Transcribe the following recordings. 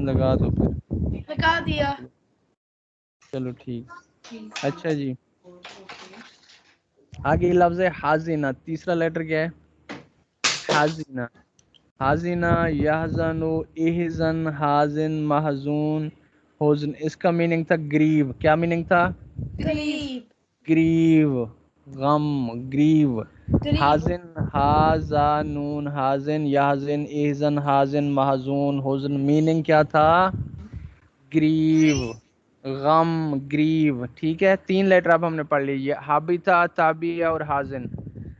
لگا دو پھر. لگا دیا. چلو ٹھیک. اچھا جی آگے لفظ ہے حازنہ. تیسرا لیٹر کیا ہے؟ حازنہ. حازنہ یحزن احزن حازن محزون حزن. اس کا میننگ تھا گریو. کیا میننگ تھا؟ غریب. گریو، غم، گریو. غریب. حازن حازانون حازن یحزن احزن حازن محزون حزن. میننگ کیا تھا؟ گریو، غم، گریو. ٹھیک ہے 3 لیٹر اب ہم نے پڑھ لی. یہ حابطہ، تابیہ اور حازن.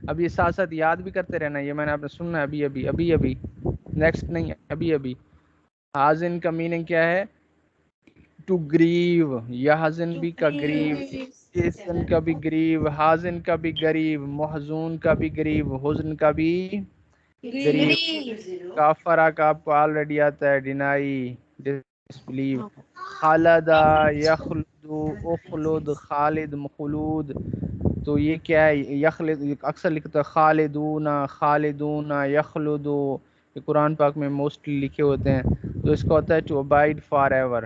اب یہ ساتھ ساتھ یاد بھی کرتے رہنا. یہ میں نے آپ نے سننا ہے ابھی ابھی ابھی ابھی، نیکسٹ نہیں، ابھی ابھی. حازن کا میننگ کیا ہے؟ ٹو گریو. یحزن بھی کا گریو، احزن کا بھی گریو، حازن کا بھی گریو، محزون کا بھی گریو، حزن کا بھی گریو. کافرہ کا آپ کو آلریڈی آتا ہے ڈینائی، ڈسبلیو. خالدہ، یخلد، اخلد، خالد، مخلود. تو یہ کیا ہے؟ یخلد اکثر لکھتا ہے خالدون، خالدون، یخلد. یہ قرآن پاک میں موسٹلی لکھے ہوتے ہیں. تو اس کا ہوتا ہے ٹو ابائڈ فار ایور،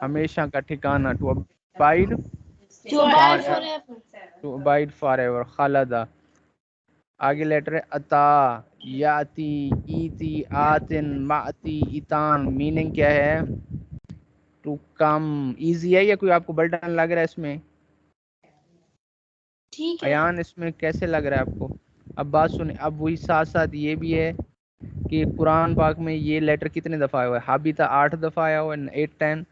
ہمیشہ کا ٹھکانہ. To abide to abide for ever. Khalida. آگے لیٹر ہے عطا. یاتی، ایتی، آتن، معتی، ایتان. میننگ کیا ہے؟ To come. ایزی ہے یا کوئی آپ کو برڈن لگ رہا ہے اس میں؟ ٹھیک ہے. ایان اس میں کیسے لگ رہا ہے آپ کو؟ اب بات سنیں. اب وہی ساتھ ساتھ یہ بھی ہے کہ قرآن پاک میں یہ لیٹر کتنے دفعہ آیا ہوا ہے؟ حابطہ 8 دفعہ آیا ہوا ہے، 8 ٹائم.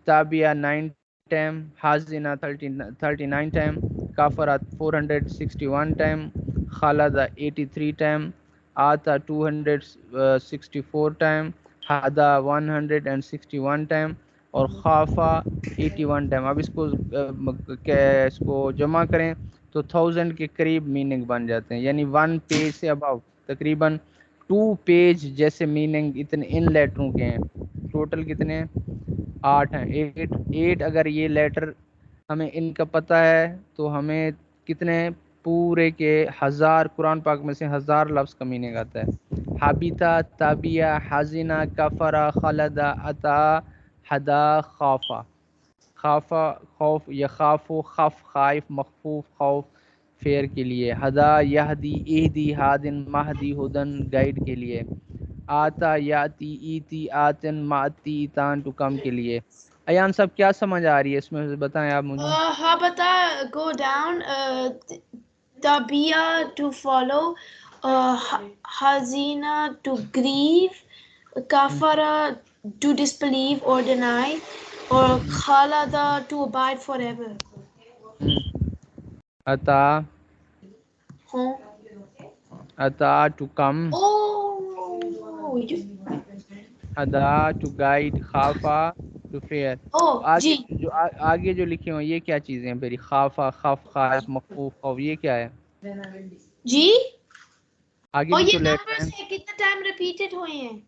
تابیہ 9 ٹائم. حازنہ 39 ٹائم. کافرہ 461 ٹائم. خالدہ 83 ٹائم. آتا 264 ٹائم. حدا 161 ٹائم. اور خافہ 81 ٹائم. اب اس کو جمع کریں تو 1000 کے قریب میننگ بن جاتے ہیں. یعنی 1 پیج سے اباؤ تقریباً 2 پیج جیسے میننگ اتنے ان لیٹروں کے ہیں. ٹوٹل کتنے ہیں؟ 8 ہیں. 8 اگر یہ لیٹر ہمیں ان کا پتہ ہے تو ہمیں کتنے پورے کے 1000 قرآن پاک میں سے 1000 لفظ کا میننگ آتا ہے. حابطہ، تابیہ، حازنہ، کفرہ، خلدہ، عطا، حدا، خافہ. خافہ خوف، یخاف، خف خائف، مخفوف خوف فیر کے لیے. ہدا یہدی، اہدی، ہادن، مہدی، ہدن گائیڈ کے لیے. آتا، یاتی، ایتی، آتن، ماتی، ایتان ٹو کم کے لیے. ایان صاحب کیا سمجھ آ رہی ہے اس میں سے بتائیں آپ مجھے. ہاں بتا. Go down. تابیہ ٹو فالو، حزینہ ٹو گریو، کافرہ ٹو ڈسبلیو اور ڈینائی، اور خالدہ ٹو ابائڈ فار ایور. عطا، ہاں. عطا ٹو کم، ہدا ٹو گائیڈ، خافا ٹو فیئر. تو آگے جی جو آگے جو لکھے ہوئے یہ کیا چیزیں ہیں پھر؟ خافا، خف، خائف، مخفوف، خوف. یہ کیا ہے؟ جی. آگے اور بھی یہ تو لیٹر نمبرز ہیں. کتنے ٹائم ریپیٹڈ ہوئے ہیں؟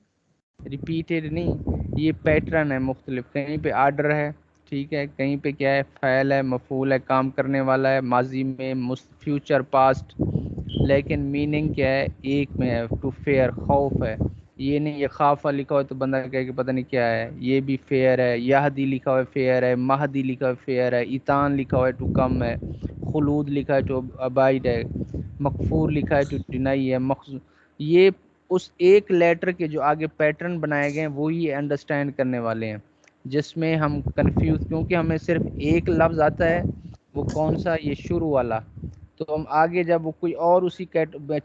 ریپیٹڈ نہیں، یہ پیٹرن ہے مختلف. کہیں پہ آرڈر ہے، ٹھیک ہے، کہیں پہ کیا ہے فعل ہے، مفعول ہے، کام کرنے والا ہے، ماضی میں، فیوچر، پاسٹ. لیکن میننگ کیا ہے؟ ایک میں ہے. ٹو فیئر، خوف ہے. یہ نہیں یہ خافہ لکھا ہوا ہے تو بندہ کہے کہ پتہ نہیں کیا ہے. یہ بھی فیئر ہے. یہدی لکھا ہوا ہے فیئر ہے. مہدی لکھا ہوا ہے فیئر ہے. ایتان لکھا ہوا ہے ٹو کم ہے. خلود لکھا ہے ٹو ابائڈ ہے. مغفور لکھا ہے ٹو ڈینائی ہے. یہ اس ایک لیٹر کے جو آگے پیٹرن بنائے گئے ہیں وہی انڈرسٹینڈ کرنے والے ہیں، جس میں ہم کنفیوز، کیونکہ ہمیں صرف ایک لفظ آتا ہے. وہ کون سا؟ یہ شروع والا. تو ہم آگے جب وہ کوئی اور اسی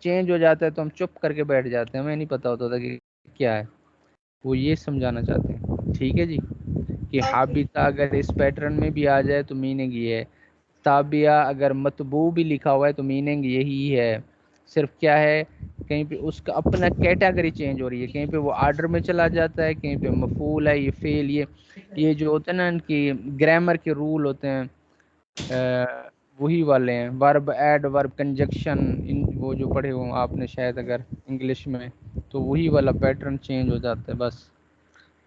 چینج ہو جاتا ہے تو ہم چپ کر کے بیٹھ جاتے ہیں، ہمیں نہیں پتہ ہوتا تھا کہ کیا ہے. وہ یہ سمجھانا چاہتے ہیں. ٹھیک ہے جی، کہ حابطہ اگر اس پیٹرن میں بھی آ جائے تو میننگ یہ ہے. تابیہ اگر مطبوع بھی لکھا ہوا ہے تو میننگ یہی ہے. صرف کیا ہے کہیں پہ اس کا اپنا کیٹیگری چینج ہو رہی ہے، کہیں پہ وہ آرڈر میں چلا جاتا ہے، کہیں پہ مفعول ہے، یہ فعل. یہ جو ہوتے ہیں نا ان کی گرامر کے رول ہوتے ہیں وہی والے ہیں. ورب، ایڈ ورب، کنجکشن، وہ جو پڑھے ہوں آپ نے شاید اگر انگلش میں، تو وہی والا پیٹرن چینج ہو جاتا ہے. بس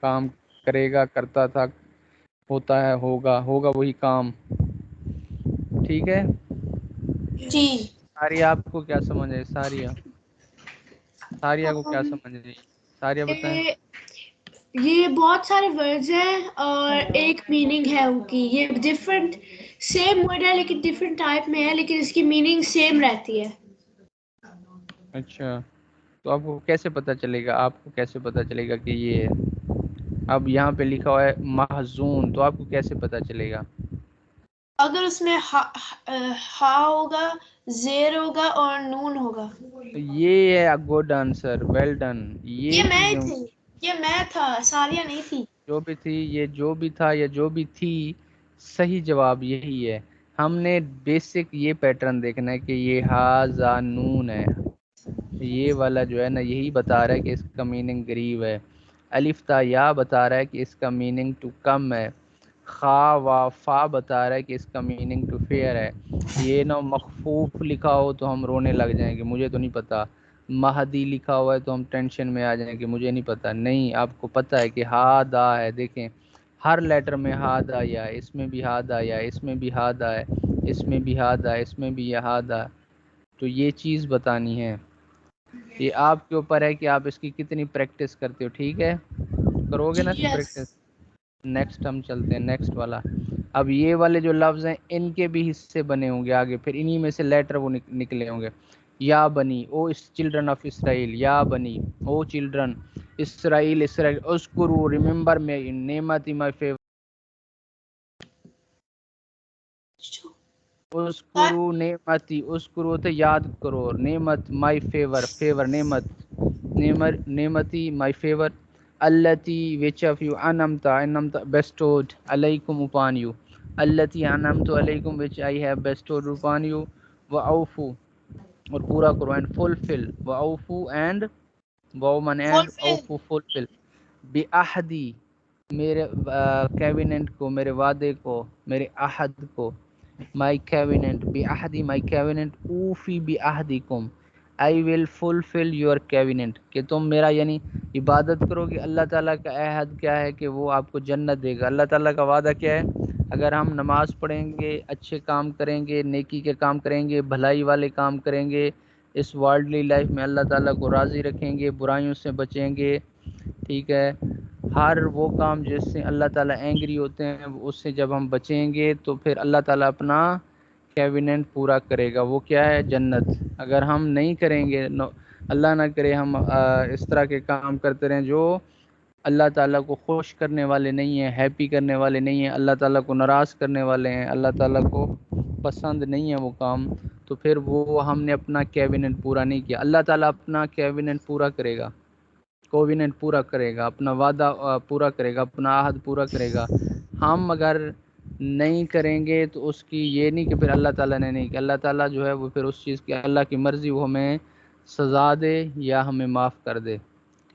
کام کرے گا، کرتا تھا، ہوتا ہے، ہوگا، ہوگا وہی کام. ٹھیک ہے. جی. ساریہ آپ کو کیا سمجھ ہے؟ ساریہ کو کیا سمجھ ہے؟ ساریہ بتائیں. یہ بہت سارے ورڈز ہیں اور ایک میننگ ہے ان کی. یہ ڈفرینٹ سیم ورڈ ہے لیکن ڈفرینٹ ٹائپ میں ہے، لیکن اس کی میننگ سیم رہتی ہے. اچھا، تو آپ کو کیسے پتہ چلے گا، آپ کو کیسے پتہ چلے گا کہ یہ ہے؟ اب یہاں پہ لکھا ہوا ہے محزون، تو آپ کو کیسے پتہ چلے گا؟ اگر اس میں ہا ہوگا، زیر ہوگا اور نون ہوگا. یہ ہے گڈ آنسر، ویل ڈن. یہ یہ میں چیزیں تھی، یہ میں تھا، سالیہ نہیں تھی. جو بھی تھی، یہ جو بھی تھا یا جو بھی تھی، صحیح جواب یہی ہے. ہم نے بیسک یہ پیٹرن دیکھنا ہے کہ یہ ہا زا نون ہے، یہ والا جو ہے نا یہی بتا رہا ہے کہ اس کا میننگ غریب ہے. الف تا یا بتا رہا ہے کہ اس کا میننگ ٹو کم ہے. خا و فا بتا رہا ہے کہ اس کا میننگ ٹو فیئر ہے. یہ نہ مخفوف لکھا ہو تو ہم رونے لگ جائیں گے، مجھے تو نہیں پتا. مہدی لکھا ہوا ہے تو ہم ٹینشن میں آ جائیں گے، مجھے نہیں پتا. نہیں، آپ کو پتہ ہے کہ ہا دا ہے. دیکھیں ہر لیٹر میں ہاتھ آیا، اس میں بھی ہاتھ آیا، اس میں بھی ہاتھ آیا، اس میں بھی ہاتھ آیا، اس میں بھی یہ ہاتھ آیا. تو یہ چیز بتانی ہے. یہ آپ کے اوپر ہے کہ آپ اس کی کتنی پریکٹس کرتے ہو. ٹھیک ہے، کرو گے نا یس. پریکٹس. نیکسٹ ہم چلتے ہیں، نیکسٹ والا. اب یہ والے جو لفظ ہیں ان کے بھی حصے بنے ہوں گے آگے، پھر انہی میں سے لیٹر وہ نکلے ہوں گے. یا بنی، او چلڈرن آف اسرائیل. یا بنی، او چلڈرن اسرائیل. اسرائیل اذکروا، ریممبر میں نعمتی مائی فیور. اذکروا نعمتی، اذکروا تو یاد کرو، نعمت مائی فیور، فیور نعمت، نعمتی مائی فیور. التی which of you انعمت bestowed علیکم upon you. التی انعمت علیکم which I have bestowed upon you. وَأَوْفُوا، اور پورا کرو. اینڈ فلفل، وَأَوْفُوا اینڈ وومن اینڈ اوفو فلفل. بِعہدی، میرے کیوننٹ کو، میرے وعدے کو، میرے عہد کو. مائی کیوننٹ، بعہدی مائی کیوننٹ، اوفی بعہدکم، I will fulfil your covenant. کہ تم میرا یعنی عبادت کرو گے. اللہ تعالیٰ کا عہد کیا ہے کہ وہ آپ کو جنت دے گا. اللہ تعالیٰ کا وعدہ کیا ہے؟ اگر ہم نماز پڑھیں گے، اچھے کام کریں گے، نیکی کے کام کریں گے، بھلائی والے کام کریں گے، اس ورلڈلی لائف میں اللہ تعالیٰ کو راضی رکھیں گے، برائیوں سے بچیں گے. ٹھیک ہے، ہر وہ کام جس سے اللہ تعالیٰ اینگری ہوتے ہیں اس سے جب ہم بچیں گے تو پھر اللہ تعالیٰ اپنا کیوننٹ پورا کرے گا. وہ کیا ہے؟ جنت. اگر ہم نہیں کریں گے، اللہ نہ کرے ہم اس طرح کے کام کرتے رہیں جو اللہ تعالیٰ کو خوش کرنے والے نہیں ہیں، ہیپی کرنے والے نہیں ہیں، اللہ تعالیٰ کو ناراض کرنے والے ہیں، اللہ تعالیٰ کو پسند نہیں ہے وہ کام، تو پھر وہ ہم نے اپنا کیوننٹ پورا نہیں کیا. اللہ تعالیٰ اپنا کیوننٹ پورا کرے گا، کووننٹ پورا کرے گا، اپنا وعدہ پورا کرے گا، اپنا عہد پورا کرے گا. ہم اگر نہیں کریں گے تو اس کی یہ نہیں کہ پھر اللہ تعالیٰ نے نہیں کیا. اللہ تعالیٰ جو ہے وہ پھر اس چیز کی اللہ کی مرضی، وہ ہمیں سزا دے یا ہمیں معاف کر دے.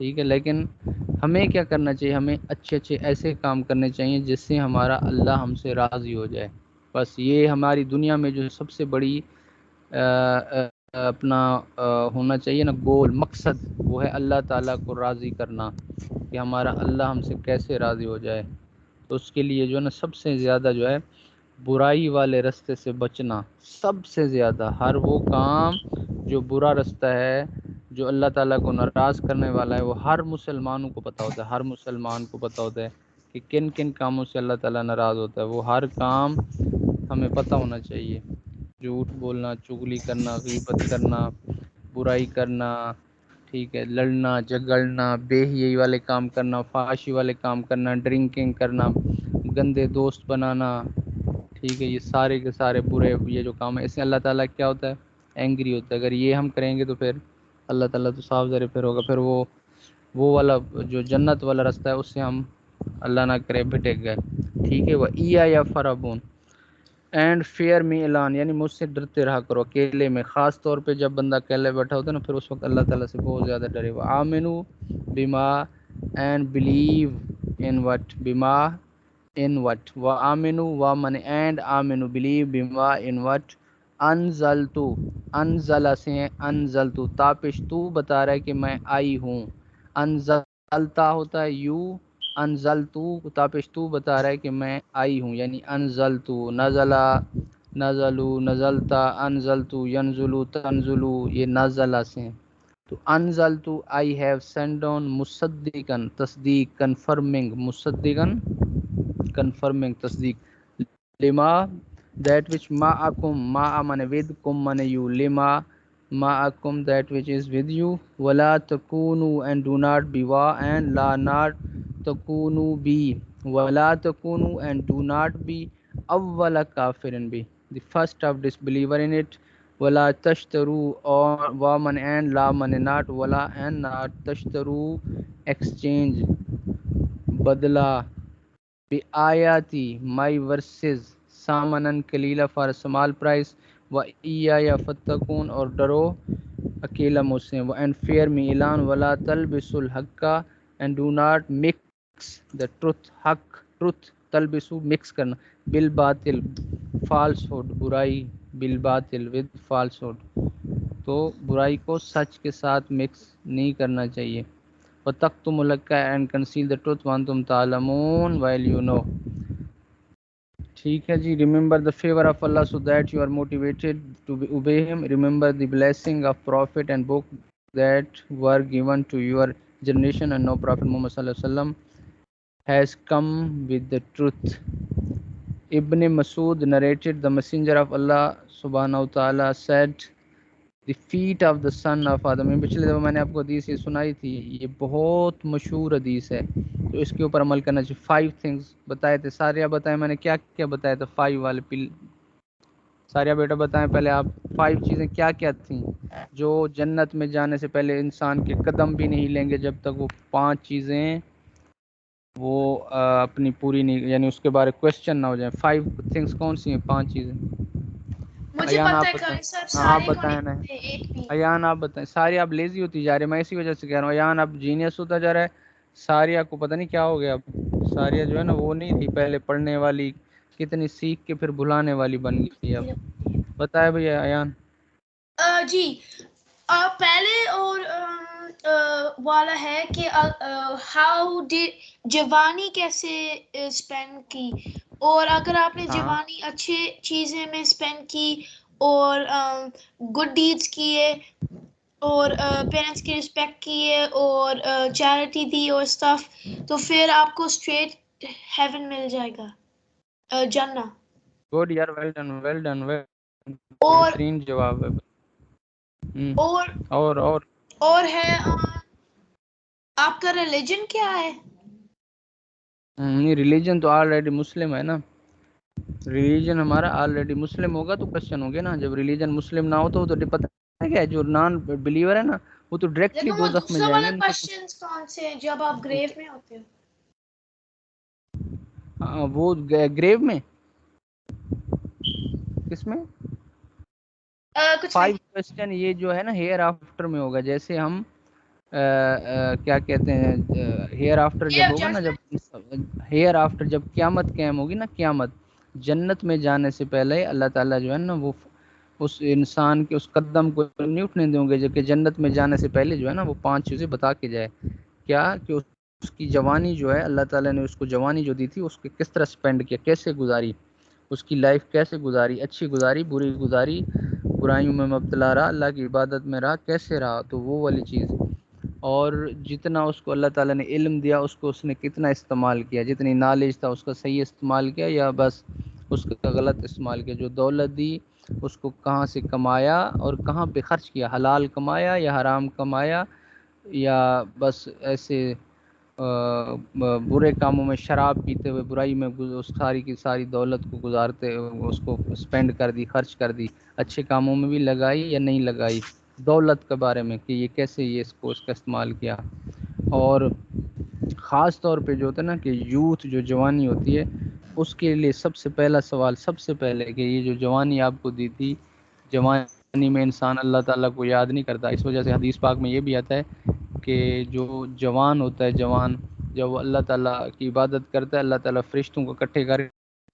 ٹھیک ہے، لیکن ہمیں کیا کرنا چاہیے؟ ہمیں اچھے اچھے ایسے کام کرنے چاہیے جس سے ہمارا اللہ ہم سے راضی ہو جائے. بس یہ ہماری دنیا میں جو سب سے بڑی اپنا ہونا چاہیے نا گول، مقصد، وہ ہے اللہ تعالیٰ کو راضی کرنا، کہ ہمارا اللہ ہم سے کیسے راضی ہو جائے. تو اس کے لیے جو ہے نا سب سے زیادہ جو ہے برائی والے رستے سے بچنا. سب سے زیادہ ہر وہ کام جو برا رستہ ہے، جو اللہ تعالیٰ کو ناراض کرنے والا ہے، وہ ہر مسلمانوں کو پتہ ہوتا ہے. ہر مسلمان کو پتہ ہوتا ہے کہ کن کن کاموں سے اللہ تعالیٰ ناراض ہوتا ہے. وہ ہر کام ہمیں پتہ ہونا چاہیے. جھوٹ بولنا، چغلی کرنا، غیبت کرنا، برائی کرنا، ٹھیک ہے، لڑنا جھگڑنا، بے حیائی والے کام کرنا، فحاشی والے کام کرنا، ڈرنکنگ کرنا، گندے دوست بنانا. ٹھیک ہے، یہ سارے کے سارے برے یہ جو کام ہے، اس سے اللہ تعالیٰ کیا ہوتا ہے؟ اینگری ہوتا ہے. اگر یہ ہم کریں گے تو پھر اللہ تعالیٰ تو صاف ظاہر پھر ہوگا، پھر وہ والا جو جنت والا رستہ ہے اس سے ہم اللہ نہ کرے بھٹک گئے. ٹھیک ہے، وہ یا فرابون اینڈ فیئر می اعلان، یعنی مجھ سے ڈرتے رہا کرو اکیلے میں. خاص طور پہ جب بندہ اکیلے بیٹھا ہوتا ہے نا، پھر اس وقت اللہ تعالیٰ سے بہت زیادہ ڈرے. وہ آمنو بما اینڈ بلیو ان وٹ، بما ان وٹ، و آمنو و من اینڈ آمنو بلیو بما ان وٹ انزلتو، انزلہ سے ہیں انزلتو، تاپش تو بتا رہا ہے کہ میں آئی ہوں. انزلتا ہوتا ہے یو، انزلتو تاپش تو بتا رہا ہے کہ میں آئی ہوں، یعنی انزلتو، نزلہ نزلو، نزلتا، انزلتو ینزلو تنزلو، یہ نزلہ سے ہیں. تو انزلت I have sent down مصدقاً تصدیق confirming مصدقاً confirming تصدیق لما that which ma'akum ma'a mane with kum mane you lima ma'akum that which is with you wala takunu and do not be wa and la not takunu be wala takunu and do not be awwala kafirin be the first of disbeliever in it wala tashtaru or wa man and la man not wala and not tashtaru exchange badla bi ayati my verses samanan kalila for a small price wa iyaya fattakun اور ڈرو اکیلا مجھ سے and fear me اعلان ولا تلبسوا الحق and do not mix the truth حق truth تلبسو mix کرنا بالباطل falsehood برائی بالباطل with falsehood تو برائی کو سچ کے ساتھ مکس نہیں کرنا چاہیے وَتَقْتُمُ الْحَقَّ and conceal the truth وَأَنْتُمْ تَعْلَمُونَ while you know. ٹھیک ہے جی. remember the favor of Allah so that you are motivated to obey him. remember the blessing of prophet and book that were given to your generation and no prophet Muhammad sallallahu alaihi wasallam has come with the truth. Ibn Masud narrated the messenger of Allah subhanahu wa ta'ala said the feet of the son of Adam. پچھلے دفعہ میں نے آپ کو حدیث یہ سنائی تھی, یہ بہت مشہور حدیث ہے, تو اس کے اوپر عمل کرنا چاہیے. 5 things بتائے تھے ساریہ, بتائیں میں نے کیا کیا بتایا تھا 5 والے ساریہ بیٹا بتائیں پہلے آپ 5 چیزیں کیا کیا تھیں جو جنت میں جانے سے پہلے انسان کے قدم بھی نہیں لیں گے جب تک وہ 5 چیزیں وہ اپنی پوری نہیں, یعنی اس کے بارے کوشچن نہ ہو جائیں. 5 things کون سی ہیں 5 چیزیں؟ مجھے پتہ ہے قاری صاحب سارے کو بتائیں نا. نہیں ایک بھی. ایان آپ بتائیں. ساری آپ لیزی ہوتی جا رہے ہیں, میں اسی وجہ سے کہہ رہا ہوں. ایان آپ جینیس ہوتا جا رہا ہے. ساریہ کو پتہ نہیں کیا ہو گیا اب. ساریہ جو ہے نا وہ نہیں تھی پہلے پڑھنے والی, کتنی سیکھ کے پھر بھلانے والی بن گئی اب. بتائے بھیا ایان. جی پہلے اور والا ہے کہ ہاؤ جوانی کیسے اسپینڈ کی, اور اگر آپ نے جوانی اچھے چیزیں میں اسپینڈ کی اور گڈ ڈیڈز کیے اور پیرنٹس کی رسپیکٹ کیے اور چیریٹی دی اور اسٹف, تو پھر آپ کو اسٹریٹ ہیون مل جائے گا, جنہ. گڈ یار, well done well done well. اور بہترین جواب ہے. اور ہے آپ کا ریلیجن کیا ہے؟ نہیں, ریلیجن تو آلریڈی مسلم ہے نا. ریلیجن ہمارا آلریڈی مسلم ہوگا تو کوشچن ہوگے نا. جب ریلیجن مسلم نہ ہو تو پتہ ہے کیا, جو نان بلیور ہے نا وہ تو ڈائریکٹلی دوزخ میں جائیں گے. کوسچنز کون سے جب آپ گریو میں ہوتے ہو؟ وہ گریو میں کس میں 5 کوسچن یہ جو ہے نا ہیئر آفٹر میں ہوگا. جیسے ہم کیا کہتے ہیں ہیئر آفٹر جب ہوگا نا, جب ہیئر آفٹر جب قیامت قائم ہوگی نا, قیامت جنت میں جانے سے پہلے اللہ تعالیٰ جو ہے نا وہ اس انسان کے اس قدم کو نہیں اٹھنے دیں گے, جبکہ جنت میں جانے سے پہلے جو ہے نا وہ 5 چیزیں بتا کے جائے. کیا کہ اس کی جوانی جو ہے اللہ تعالیٰ نے اس کو جوانی جو دی تھی اس کے کس طرح سپینڈ کیا, کیسے گزاری, اس کی لائف کیسے گزاری, اچھی گزاری بری گزاری, برائیوں میں مبتلا رہا, اللہ کی عبادت میں رہا, کیسے رہا, تو وہ والی چیز. اور جتنا اس کو اللہ تعالیٰ نے علم دیا اس کو اس نے کتنا استعمال کیا, جتنی نالج تھا اس کا صحیح استعمال کیا یا بس اس کا غلط استعمال کیا. جو دولت دی اس کو کہاں سے کمایا اور کہاں پہ خرچ کیا, حلال کمایا یا حرام کمایا, یا بس ایسے برے کاموں میں شراب پیتے ہوئے برائی میں اس ساری کی ساری دولت کو گزارتے اس کو سپینڈ کر دی, خرچ کر دی, اچھے کاموں میں بھی لگائی یا نہیں لگائی. دولت کے بارے میں کہ یہ کیسے یہ اس کا استعمال کیا. اور خاص طور پہ جو ہوتا ہے نا کہ یوتھ جو جوانی ہوتی ہے اس کے لیے سب سے پہلا سوال سب سے پہلے کہ یہ جو جوانی آپ کو دی تھی, جوانی میں انسان اللہ تعالیٰ کو یاد نہیں کرتا. اس وجہ سے حدیث پاک میں یہ بھی آتا ہے کہ جو جوان ہوتا ہے, جوان جب وہ اللہ تعالیٰ کی عبادت کرتا ہے, اللہ تعالیٰ فرشتوں کو اکٹھے کر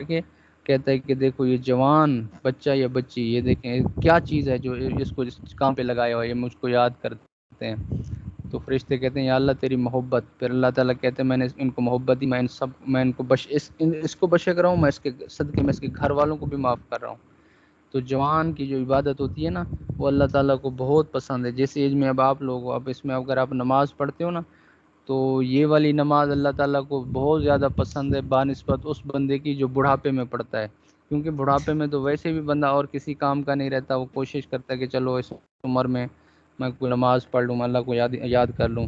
کے کہتا ہے کہ دیکھو یہ جوان بچہ یا بچی, یہ دیکھیں کیا چیز ہے جو اس کو جس کام پہ لگایا ہوا ہے, یہ مجھ کو یاد کرتے ہیں. تو فرشتے کہتے ہیں یا اللہ تیری محبت. پھر اللہ تعالیٰ کہتے ہیں میں نے ان کو محبت دی, میں ان کو اس کو بخش کر رہا ہوں, میں اس کے صدقے میں اس کے گھر والوں کو بھی معاف کر رہا ہوں. تو جوان کی جو عبادت ہوتی ہے نا وہ اللہ تعالیٰ کو بہت پسند ہے. جس ایج میں اب آپ لوگ ہو، اب اس میں اگر آپ نماز پڑھتے ہو نا تو یہ والی نماز اللہ تعالیٰ کو بہت زیادہ پسند ہے بنسبت اس بندے کی جو بڑھاپے میں پڑھتا ہے. کیونکہ بڑھاپے میں تو ویسے بھی بندہ اور کسی کام کا نہیں رہتا، وہ کوشش کرتا ہے کہ چلو اس عمر میں کوئی نماز پڑھ لوں، اللہ کو یاد کر لوں.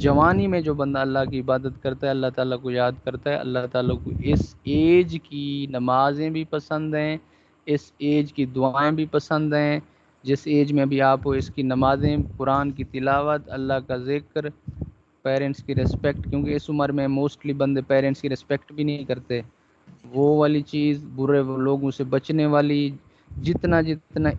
جوانی میں جو بندہ اللہ کی عبادت کرتا ہے، اللہ تعالیٰ کو یاد کرتا ہے، اللہ تعالیٰ کو اس ایج کی نمازیں بھی پسند ہیں، اس ایج کی دعائیں بھی پسند ہیں. جس ایج میں بھی آپ ہو اس کی نمازیں، قرآن کی تلاوت، اللہ کا ذکر، پیرنٹس کی رسپیکٹ. کیونکہ اس عمر میں موسٹلی بندے پیرنٹس کی رسپیکٹ بھی نہیں کرتے. وہ والی چیز، برے لوگوں سے بچنے والی، جتنا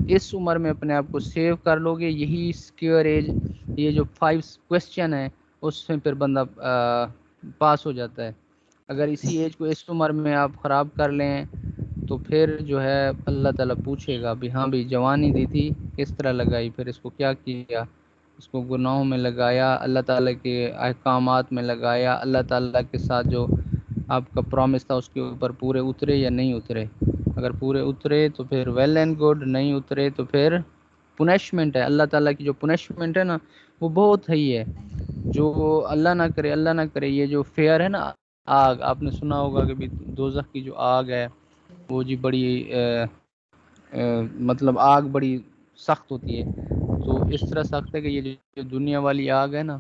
اس عمر میں اپنے آپ کو سیو کر لو گے، یہی سکیور ایج، یہ جو 5 کویسچن ہے اس میں پھر بندہ پاس ہو جاتا ہے. اگر اسی ایج کو اس عمر میں آپ خراب کر لیں تو پھر جو ہے اللہ تعالیٰ پوچھے گا بھی ہاں بھی جوانی دی تھی کس طرح لگائی، پھر اس کو کیا کیا، اس کو گناہوں میں لگایا، اللہ تعالیٰ کے احکامات میں لگایا، اللہ تعالیٰ کے ساتھ جو آپ کا پرومس تھا اس کے اوپر پورے اترے یا نہیں اترے. اگر پورے اترے تو پھر ویل اینڈ گڈ، نہیں اترے تو پھر پنشمنٹ ہے. اللہ تعالیٰ کی جو پنشمنٹ ہے نا وہ بہت صحیح ہے. جو اللہ نہ کرے یہ جو فیئر ہے نا آگ، آپ نے سنا ہوگا کہ دوزخ کی جو آگ ہے وہ جی بڑی مطلب آگ بڑی سخت ہوتی ہے. تو اس طرح سخت ہے کہ یہ جو دنیا والی آگ ہے نا،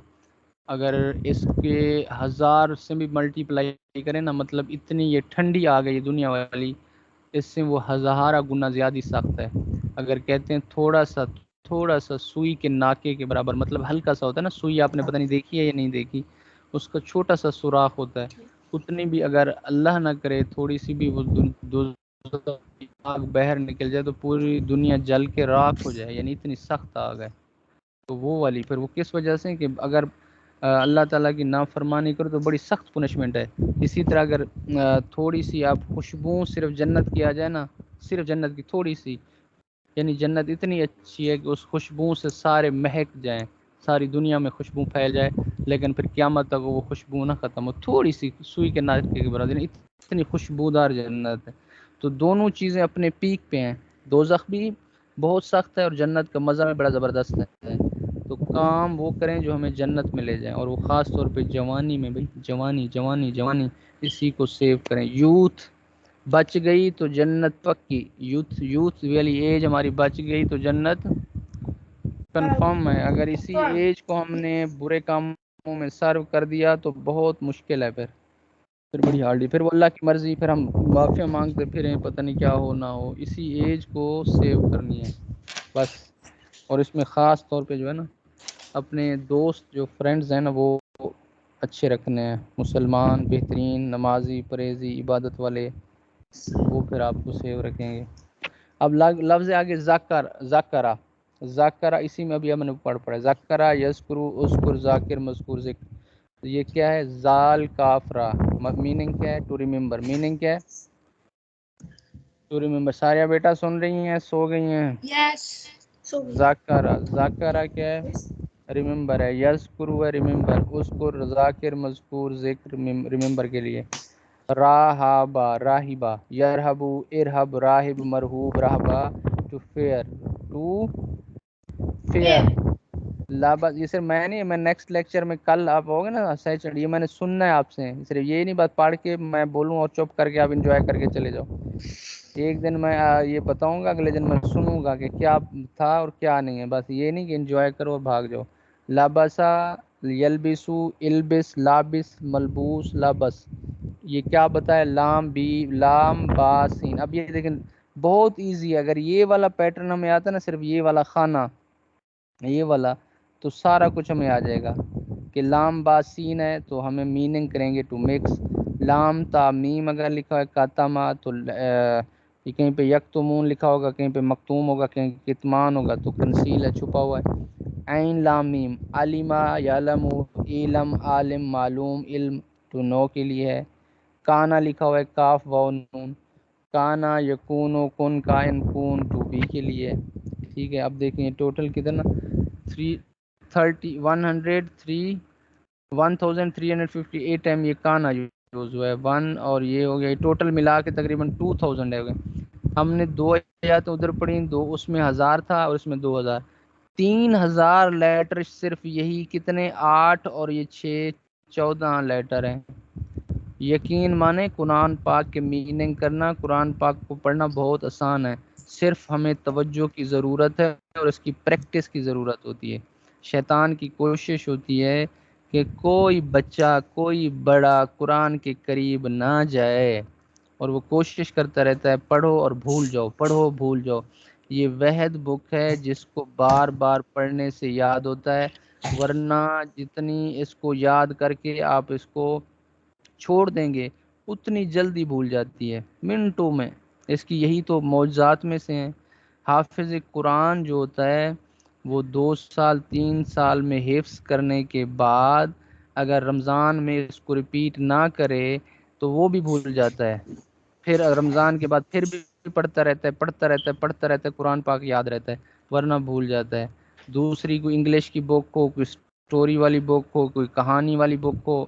اگر اس کے 1000 سے بھی ملٹیپلائی کریں نا، مطلب اتنی یہ ٹھنڈی آگ ہے یہ دنیا والی، اس سے وہ 1000 گنا زیادہ سخت ہے. اگر کہتے ہیں تھوڑا سا سوئی کے ناکے کے برابر، مطلب ہلکا سا ہوتا ہے نا سوئی، آپ نے پتہ نہیں دیکھی ہے یا نہیں دیکھی، اس کا چھوٹا سا سوراخ ہوتا ہے، اتنی بھی اگر اللہ نہ کرے تھوڑی سی بھی وہ آگ باہر نکل جائے تو پوری دنیا جل کے راکھ ہو جائے، یعنی اتنی سخت آگ ہے. تو وہ والی پھر وہ کس وجہ سے کہ اگر اللہ تعالیٰ کی نافرمانی کرو تو بڑی سخت پنشمنٹ ہے. اسی طرح اگر تھوڑی سی آپ خوشبو صرف جنت کی آ جائے نا، صرف جنت کی تھوڑی سی، یعنی جنت اتنی اچھی ہے کہ اس خوشبو سے سارے مہک جائیں، ساری دنیا میں خوشبو پھیل جائے، لیکن پھر قیامت تک وہ خوشبو نہ ختم ہو. تھوڑی سی سوئی کے ناکے کے برابر، اتنی خوشبودار جنت ہے. تو دونوں چیزیں اپنے پیک پہ ہیں. دوزخ بھی بہت سخت ہے اور جنت کا مزہ بھی بڑا زبردست ہے. تو کام وہ کریں جو ہمیں جنت میں لے جائیں، اور وہ خاص طور پہ جوانی میں، بھائی جوانی اسی کو سیو کریں. یوتھ بچ گئی تو جنت پکی. یوتھ والی ایج ہماری بچ گئی تو جنت کنفرم ہے. اگر اسی ایج کو ہم نے برے کاموں میں سرو کر دیا تو بہت مشکل ہے، پھر بڑی ہارڈی، پھر وہ اللہ کی مرضی، پھر ہم معافیا مانگتے پھریں، پتہ نہیں کیا ہو نہ ہو. اسی ایج کو سیو کرنی ہے بس. اور اس میں خاص طور پہ جو ہے نا اپنے دوست جو فرینڈز ہیں نا وہ اچھے رکھنے ہیں، مسلمان، بہترین، نمازی، پرہیزی، عبادت والے، وہ پھر آپ کو سیو رکھیں گے. اب لفظ آگے ذاکرہ، اسی میں ابھی ہم نے پڑھا ذاکرہ، یذکرو، اذکر، ذاکر، مذکور، ذکر. تو یہ کیا ہے؟ زال کاف را، میننگ کیا ہے؟ To remember. میننگ کیا ہے؟ To remember. ساریہ بیٹا سن رہی ہیں؟ سو گئی ہیں؟ یس. ذاکرہ کیا ہے؟ ریممبر ہے. یذکرو ہے ریممبر، اذکر ذاکر، مذکور ذکر ریممبر کے لیے. راہبہ، یرہبو ارہب، راہب مرہوب، رہبہ ٹو فیئر. لابس یہ صرف میں نہیں، میں نیکسٹ لیکچر میں کل آپ ہوگے نا سیچرڈ، یہ میں نے سننا ہے آپ سے، صرف یہ نہیں بات پڑھ کے میں بولوں اور چپ کر کے آپ انجوائے کر کے چلے جاؤ. ایک دن میں یہ بتاؤں گا، اگلے دن میں سنوں گا کہ کیا تھا اور کیا نہیں ہے. بس یہ نہیں کہ انجوائے کرو اور بھاگ جاؤ. لابسا، یلبسو، البس، لابس، ملبوس، لابس. یہ کیا بتایا؟ لام با سین. اب یہ دیکھیں بہت ایزی ہے. اگر یہ والا پیٹرن ہمیں آتا نا، صرف یہ والا خانہ، یہ والا، تو سارا کچھ ہمیں آ جائے گا. کہ لام با سین ہے تو ہمیں میننگ کریں گے ٹو مکس. لام تا میم اگر لکھا ہے کاتما تو کہیں پہ یکتمون لکھا ہوگا، کہیں پہ مکتوم ہوگا، کہیں کتمان ہوگا تو کنسیل ہے، چھپا ہوا ہے. عین لام میم. علما، یعلم، علم، عالم، معلوم، علم ٹو نو کے لیے ہے. کانا لکھا ہوا ہے کاف واو نون. کانا یکون و کن کائن کون ٹو بی کے لیے. ٹھیک ہے. اب دیکھیں ٹوٹل کتنا 1358 ٹائم یہ کانا یوز ہوا ہے 1، اور یہ ہو گیا ٹوٹل ملا کے تقریباً 2000 ہے. ہم نے 2 آیاتیں ادھر پڑھی، 2 اس میں 1000 تھا اور اس میں 2000، 3000 لیٹر صرف یہی کتنے 8 اور یہ 6 14 لیٹر ہیں۔ یقین مانے قرآن پاک کے میننگ کرنا، قرآن پاک کو پڑھنا بہت آسان ہے، صرف ہمیں توجہ کی ضرورت ہے اور اس کی پریکٹس کی ضرورت ہوتی ہے۔ شیطان کی کوشش ہوتی ہے کہ کوئی بچہ کوئی بڑا قرآن کے قریب نہ جائے، اور وہ کوشش کرتا رہتا ہے پڑھو اور بھول جاؤ، پڑھو بھول جاؤ۔ یہ وحد بک ہے جس کو بار بار پڑھنے سے یاد ہوتا ہے، ورنہ جتنی اس کو یاد کر کے آپ اس کو چھوڑ دیں گے اتنی جلدی بھول جاتی ہے، منٹوں میں۔ اس کی یہی تو معجزات میں سے ہیں۔ حافظ قرآن جو ہوتا ہے وہ 2 سال 3 سال میں حفظ کرنے کے بعد اگر رمضان میں اس کو ریپیٹ نہ کرے تو وہ بھی بھول جاتا ہے، پھر رمضان کے بعد پھر بھی پڑھتا رہتا ہے، پڑھتا رہتا ہے، پڑھتا رہتا ہے، قرآن پاک یاد رہتا ہے، ورنہ بھول جاتا ہے۔ دوسری کوئی انگلش کی بک ہو، کوئی سٹوری والی بک ہو، کوئی کہانی والی بک ہو،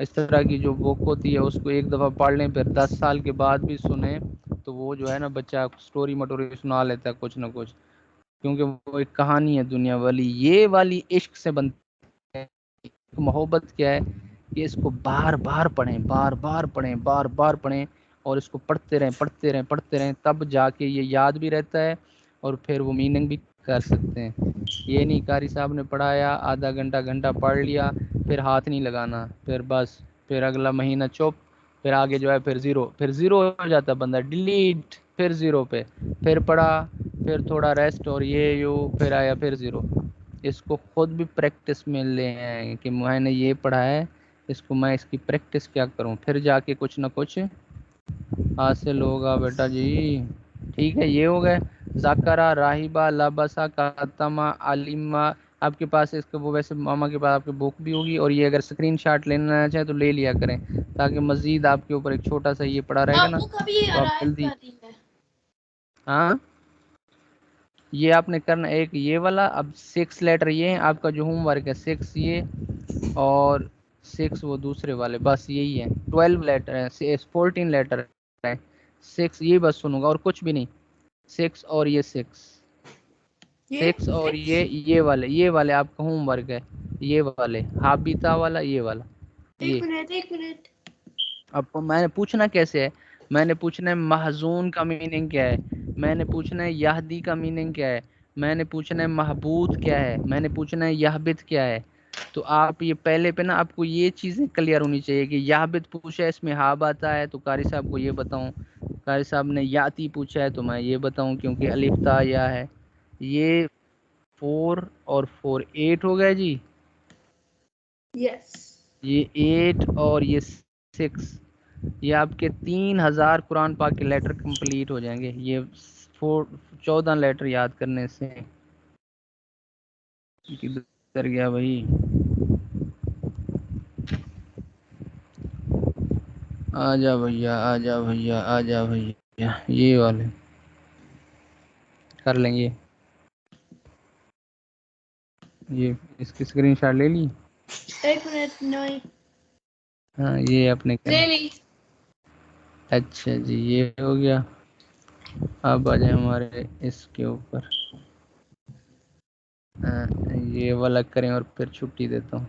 اس طرح کی جو بک ہوتی ہے اس کو ایک دفعہ پڑھ لیں، پھر 10 سال کے بعد بھی سنیں تو وہ جو ہے نا بچہ سٹوری مٹوری سنا لیتا ہے کچھ نہ کچھ، کیونکہ وہ ایک کہانی ہے دنیا والی۔ یہ والی عشق سے بنتی ہے محبت، کیا ہے کہ اس کو بار بار پڑھیں، بار بار پڑھیں، بار بار پڑھیں، اور اس کو پڑھتے رہیں پڑھتے رہیں پڑھتے رہیں، تب جا کے یہ یاد بھی رہتا ہے اور پھر وہ میننگ بھی کر سکتے ہیں۔ یہ نہیں قاری صاحب نے پڑھایا آدھا گھنٹہ گھنٹہ پڑھ لیا پھر ہاتھ نہیں لگانا، پھر بس پھر اگلا مہینہ چپ، پھر آگے جو ہے پھر زیرو ہو جاتا ہے بندہ، ڈیلیٹ، پھر زیرو پہ، پھر پڑھا، پھر تھوڑا ریسٹ اور یہ پھر آیا پھر زیرو۔ اس کو خود بھی پریکٹس میں لے ہیں کہ میں نے یہ پڑھا ہے، اس کو میں اس کی پریکٹس کیا کروں، پھر جا کے کچھ نہ کچھ حاصل ہوگا بیٹا جی۔ ٹھیک ہے، یہ ہو گئے ذاکرہ، راہبہ، لابسا، کاتما، علیمہ۔ آپ کے پاس اس کے وہ ویسے ماما کے پاس آپ کی بک بھی ہوگی، اور یہ اگر اسکرین شاٹ لینا چاہیں تو لے لیا کریں تاکہ مزید آپ کے اوپر ایک چھوٹا سا یہ پڑا رہے گا نا وہ کبھی تو آپ ارائیو جلدی۔ کر رہی ہے۔ ہاں یہ آپ نے کرنا ایک یہ والا، اب 6 لیٹر یہ ہیں آپ کا جو ہوم ورک ہے، 6 یہ اور 6 وہ دوسرے والے، بس یہی ہے۔ 12 لیٹر ہے، 14 لیٹر ہے، 6 یہ بس سنوں گا اور کچھ بھی نہیں، 6 اور یہ 6 اور یہ والے آپ کا ہوم ورک ہے، یہ والے حابیتا والا، یہ والا یہ۔ ایک منٹ۔ اب میں نے پوچھنا کیسے ہے، میں نے پوچھنا ہے محزون کا میننگ کیا ہے، میں نے پوچھنا ہے یہدی کا میننگ کیا ہے، میں نے پوچھنا ہے محبود کیا ہے، میں نے پوچھنا ہے یحبت کیا ہے۔ تو آپ یہ پہلے پہ نا آپ کو یہ چیزیں کلیئر ہونی چاہیے کہ یحبت پوچھا ہے اس میں ہاب آتا ہے تو قاری صاحب کو یہ بتاؤں، قاری صاحب نے یاتی پوچھا ہے تو میں یہ بتاؤں کیونکہ الف تا یا ہے۔ یہ 4 اور 4 8 ہو گیا جی، یس یہ 8 اور یہ 6، یہ آپ کے 3000 قرآن پاک کے لیٹر کمپلیٹ ہو جائیں گے یہ 14 لیٹر یاد کرنے سے۔ کدھر گیا بھائی، آجا بھیا آجا بھیا آجا بھیا، یہ والے کر لیں گے، یہ اس کی اسکرین شاٹ لے لی۔ ایک منٹ، نہیں ہاں یہ اپنے کریں، لے لی۔ اچھا جی یہ ہو گیا۔ اب آ جائیں ہمارے اس کے اوپر، یہ والا کریں اور پھر چھٹی دیتا ہوں۔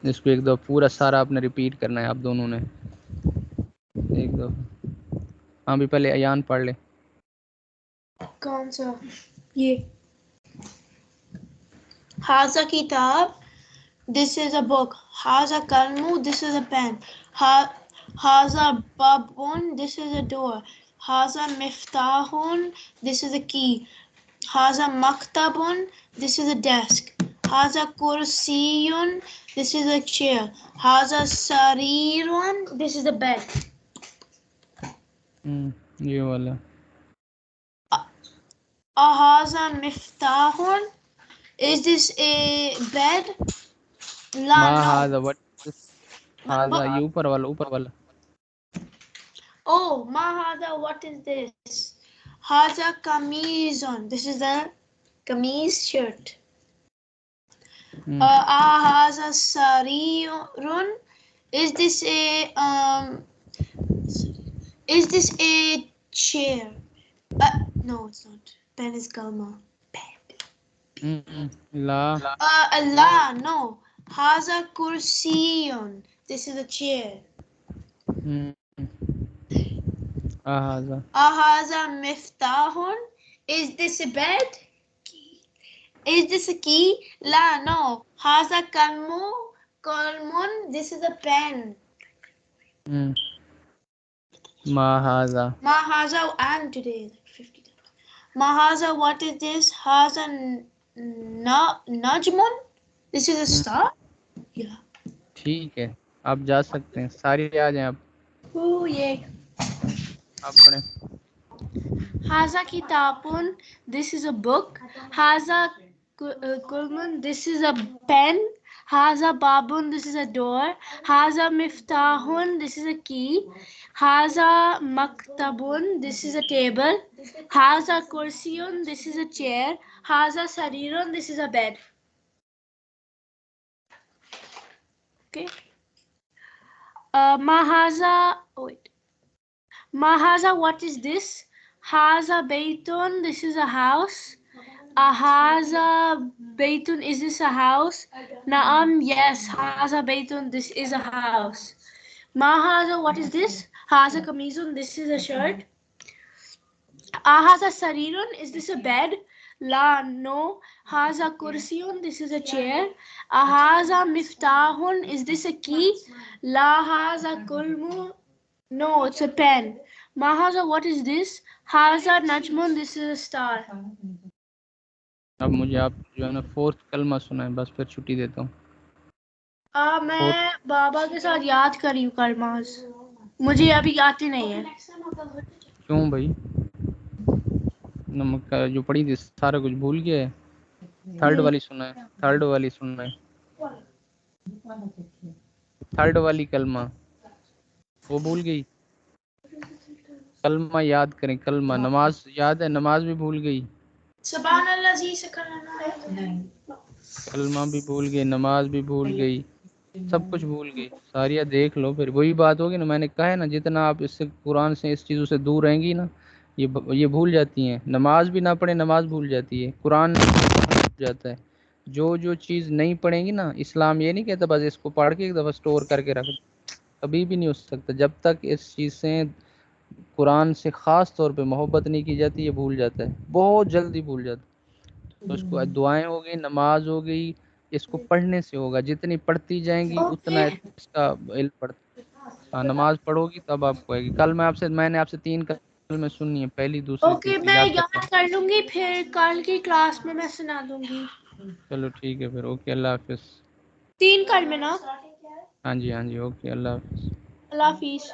اس کو ایک دو پورا سارا آپ نے ریپیٹ کرنا ہے آپ دونوں نے، ایک دو۔ ہاں بھی پہلے ایان پڑھ لے۔ کون سا؟ یہ ہاذا کتاب، this is a book. ہاذا قلم، this is a pen. ہاذا بابٌ، this is a door. ہاذا Miftah, this is a key. ہاذا مکتب، this is a desk. ہاذا کرسی، this is a chair. ہاذا سریر، this is a bed. یہ والا ہاذا مفتاح، is this a bed? ما No. ہاذا what, ہاذا یہ اوپر والا اوپر والا۔ Oh, ma hada, what is this? Hada kamizun. This is a kameez shirt. Hada sarirun. Is this a chair. No, it's not. Pen is kalma. Law Allah, no. Haza kursiyun. This is a chair. هذا Ahaza miftahun. Is this a bed? Is this a key? La, no. Haza kalmun. This is a pen. ما هذا Ma haza and today like 50 times. Ma haza, what is this? Haza najmun. This is a star. Yeah. ٹھیک ہے آپ جا سکتے ہیں ساری آ جائیں آپ Oh yeah. آپ پڑھیں Haza kitabun. This is a book. Haza kulmun. This is a pen. Haza babun. This is a door. Haza miftahun. This is a key. Haza maktabun. This is a table. Haza kursiyun. This is a chair. Haza sarirun. This is a bed. Okay. Mahaza. Oh wait. Mahaza, what is this? Haza Baytun, this is a house. Ahaza Baytun, is this a house? Naam, yes. Haza Baytun, this is a house. Mahaza, what is this? Haza Kamizun, this is a shirt. Ahaza Sarirun, is this a bed? La, no. Haza Kursiyun, this is a chair. Ahaza Miftahun, is this a key? La Haza Kulmu. No, it's a pen. Mahaza, what is this? Haza Najmun, this is a star. اب مجھے آپ جو ہے نا fourth کلمہ سنائیں بس پھر چھٹی دیتا ہوں میں بابا کے ساتھ یاد کری ہوں کلماز مجھے ابھی آتی نہیں ہے کیوں بھائی نمک جو پڑھی تھی سارا کچھ بھول گیا ہے تھرڈ والی سنائیں تھرڈ والی سنائیں تھرڈ والی کلمہ وہ بھول گئی کلمہ یاد کریں کلمہ نماز یاد ہے نماز بھی بھول گئی سبحان اللہ جی سے کلمہ بھی بھول گئی نماز بھی بھول گئی سب کچھ بھول گئی ساریہ دیکھ لو پھر وہی بات ہوگی نا میں نے کہا ہے نا جتنا آپ اس سے قرآن سے اس چیزوں سے دور رہیں گی نا یہ بھول جاتی ہیں نماز بھی نہ پڑھیں نماز بھول جاتی ہے قرآن بھول جاتا ہے جو چیز نہیں پڑھیں گی نا اسلام یہ نہیں کہتا بس اس کو پڑھ کے ایک دفعہ سٹور کر کے رکھ کبھی بھی نہیں ہو سکتا جب تک اس چیز سے قرآن سے خاص طور پہ محبت نہیں کی جاتی یہ بھول جاتا ہے بہت جلدی بھول جاتا ہے تو اس کو دعائیں ہو گئی نماز ہو گئی اس کو پڑھنے سے ہوگا جتنی پڑھتی جائیں گی اتنا اس کا علم پڑھتا نماز پڑھو گی تب آپ کو آئے گی کل میں نے آپ سے 3 کلمیں سننی ہے پہلی دوسری اوکے تیسری میں یاد یاد کر لوں گی پھر کل کی کلاس میں سنا دوں گی چلو ٹھیک ہے پھر اوکے اللہ حافظ 3 کلمے نا ہاں جی اوکے اللہ حافظ اللہ حافظ